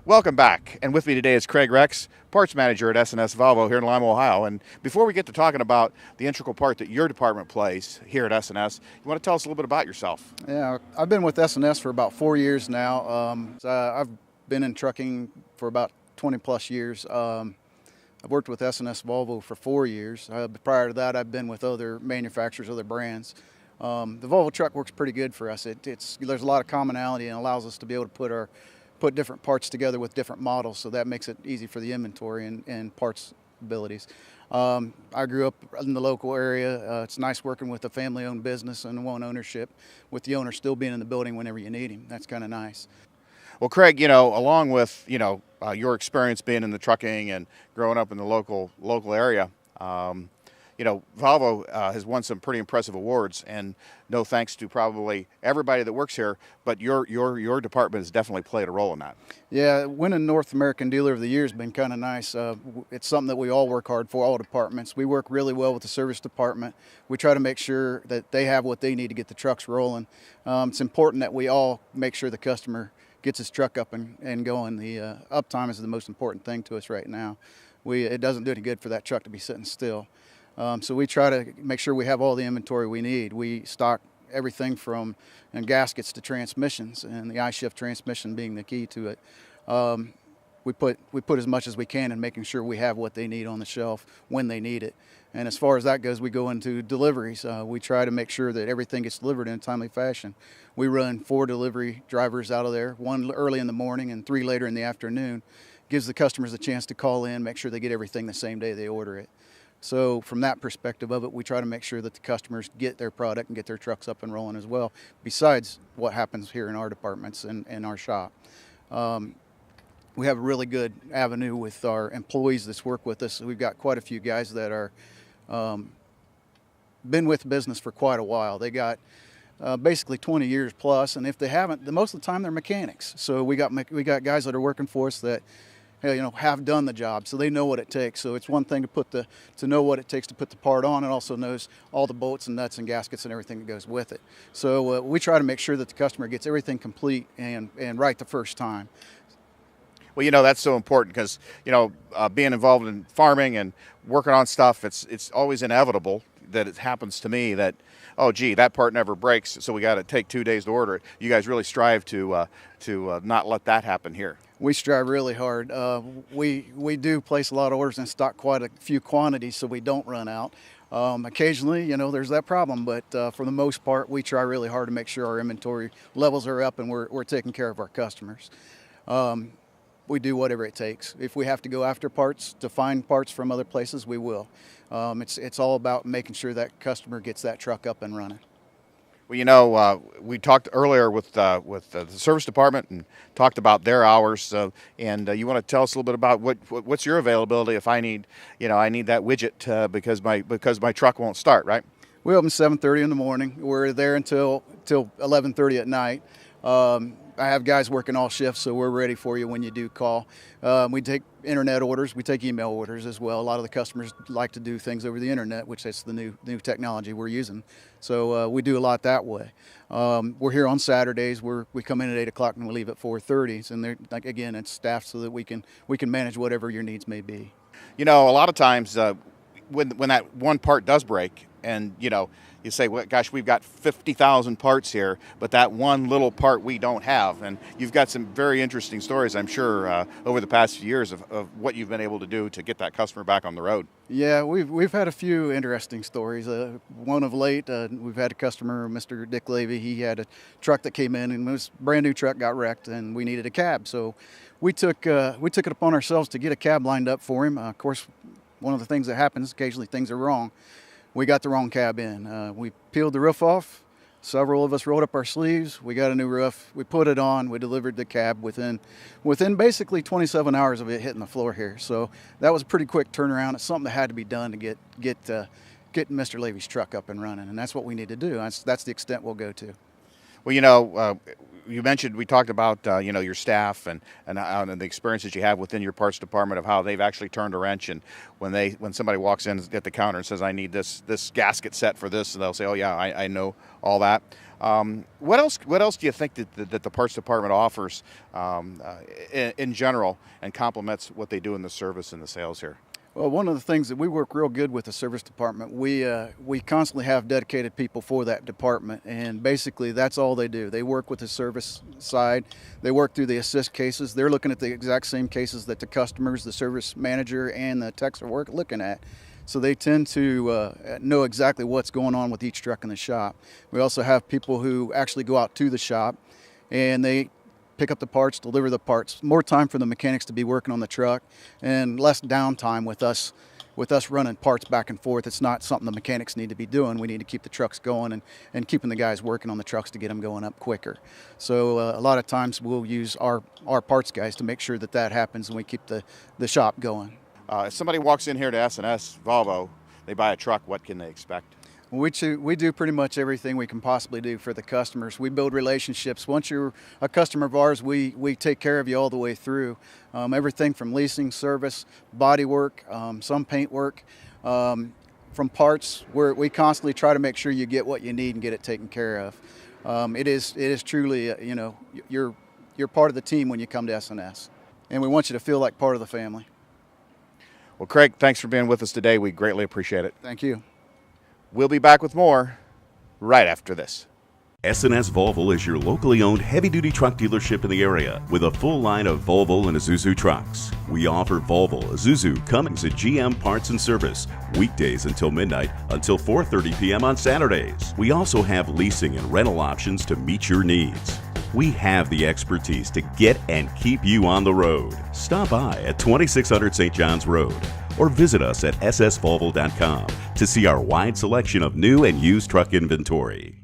Welcome back, and with me today is Kreg Rex, parts manager at S S Volvo here in Lima, Ohio. And before we get to talking about the integral part that your department plays here at S, you want to tell us a little bit about yourself? Yeah, I've been with S for about 4 years now. I've been in trucking for about 20 plus years. I've worked with S Volvo for 4 years. Prior to that, I've been with other manufacturers, other brands. The Volvo truck works pretty good for us. There's a lot of commonality and allows us to be able to put different parts together with different models, so that makes it easy for the inventory and parts abilities. I grew up in the local area. It's nice working with a family-owned business and one ownership, with the owner still being in the building whenever you need him. That's kind of nice. Well, Craig, along with your experience being in the trucking and growing up in the local area, Volvo has won some pretty impressive awards, and no thanks to probably everybody that works here, but your department has definitely played a role in that. Yeah, winning North American Dealer of the Year has been kind of nice. It's something that we all work hard for, all departments. We work really well with the service department. We try to make sure that they have what they need to get the trucks rolling. It's important that we all make sure the customer gets his truck up and going. The uptime is the most important thing to us right now. It doesn't do any good for that truck to be sitting still. So we try to make sure we have all the inventory we need. We stock everything from gaskets to transmissions, and the I-shift transmission being the key to it. We put as much as we can in making sure we have what they need on the shelf when they need it. And as far as that goes, we go into deliveries. We try to make sure that everything gets delivered in a timely fashion. We run 4 delivery drivers out of there, 1 early in the morning and 3 later in the afternoon. Gives the customers a chance to call in, make sure they get everything the same day they order it. So from that perspective of it, we try to make sure that the customers get their product and get their trucks up and rolling as well, besides what happens here in our departments and our shop. We have a really good avenue with our employees that work with us. We've got quite a few guys that are been with the business for quite a while. They got basically 20 years plus, and if they haven't, most of the time they're mechanics. So we got guys that are working for us that have done the job, so they know what it takes. So it's one thing to know what it takes to put the part on, and also knows all the bolts and nuts and gaskets and everything that goes with it. So we try to make sure that the customer gets everything complete and right the first time. Well, that's so important because, being involved in farming and working on stuff, it's always inevitable that it happens to me that, oh, gee, that part never breaks, so we got to take 2 days to order it. You guys really strive to not let that happen here. We strive really hard. We do place a lot of orders and stock quite a few quantities so we don't run out. Occasionally, there's that problem, but for the most part, we try really hard to make sure our inventory levels are up and we're taking care of our customers. We do whatever it takes. If we have to go after parts to find parts from other places, we will. It's all about making sure that customer gets that truck up and running. Well, we talked earlier with the service department and talked about their hours, and you want to tell us a little bit about what's your availability if I need that widget because my truck won't start, right? We open 7:30 in the morning. We're there until 11:30 at night. I have guys working all shifts, so we're ready for you when you do call. We take internet orders. We take email orders as well. A lot of the customers like to do things over the internet, which is the new technology we're using. So we do a lot that way. We're here on Saturdays. We come in at 8 o'clock and we leave at 4:30. And again, it's staffed so that we can manage whatever your needs may be. A lot of times when that one part does break, and you say, well, gosh, we've got 50,000 parts here, but that one little part we don't have. And you've got some very interesting stories, I'm sure, over the past few years of what you've been able to do to get that customer back on the road. Yeah, we've had a few interesting stories. One of late, we've had a customer, Mr. Dick Levy. He had a truck that came in, and his brand new truck got wrecked, and we needed a cab. So we took it upon ourselves to get a cab lined up for him. Of course, one of the things that happens, occasionally things are wrong. We got the wrong cab in. We peeled the roof off. Several of us rolled up our sleeves. We got a new roof. We put it on. We delivered the cab within basically 27 hours of it hitting the floor here. So that was a pretty quick turnaround. It's something that had to be done to get Mr. Levy's truck up and running, and that's what we need to do. That's the extent we'll go to. Well, you mentioned, we talked about your staff and the experiences you have within your parts department of how they've actually turned a wrench, and when somebody walks in at the counter and says, I need this gasket set for this, and they'll say, oh yeah, I know all that. What else do you think that the parts department offers in general and complements what they do in the service and the sales here? Well, one of the things that we work real good with the service department, we constantly have dedicated people for that department, and basically that's all they do. They work with the service side. They work through the assist cases. They're looking at the exact same cases that the customers, the service manager, and the techs are looking at. So they tend to know exactly what's going on with each truck in the shop. We also have people who actually go out to the shop and they pick up the parts, deliver the parts. More time for the mechanics to be working on the truck and less downtime with us running parts back and forth. It's not something the mechanics need to be doing. We need to keep the trucks going and keeping the guys working on the trucks to get them going up quicker. So a lot of times we'll use our parts guys to make sure that happens and we keep the shop going. If somebody walks in here to S S Volvo, they buy a truck, what can they expect? We do pretty much everything we can possibly do for the customers. We build relationships. Once you're a customer of ours, we take care of you all the way through. Everything from leasing, service, body work, some paint work, from parts. We constantly try to make sure you get what you need and get it taken care of. It is truly, you're part of the team when you come to S&S, and we want you to feel like part of the family. Well, Kreg, thanks for being with us today. We greatly appreciate it. Thank you. We'll be back with more right after this. S S Volvo is your locally owned heavy-duty truck dealership in the area with a full line of Volvo and Isuzu trucks. We offer Volvo, Isuzu, Cummins, and GM parts and service weekdays until midnight until 4:30 p.m. on Saturdays. We also have leasing and rental options to meet your needs. We have the expertise to get and keep you on the road. Stop by at 2600 St. John's Road or visit us at ssvolvo.com to see our wide selection of new and used truck inventory.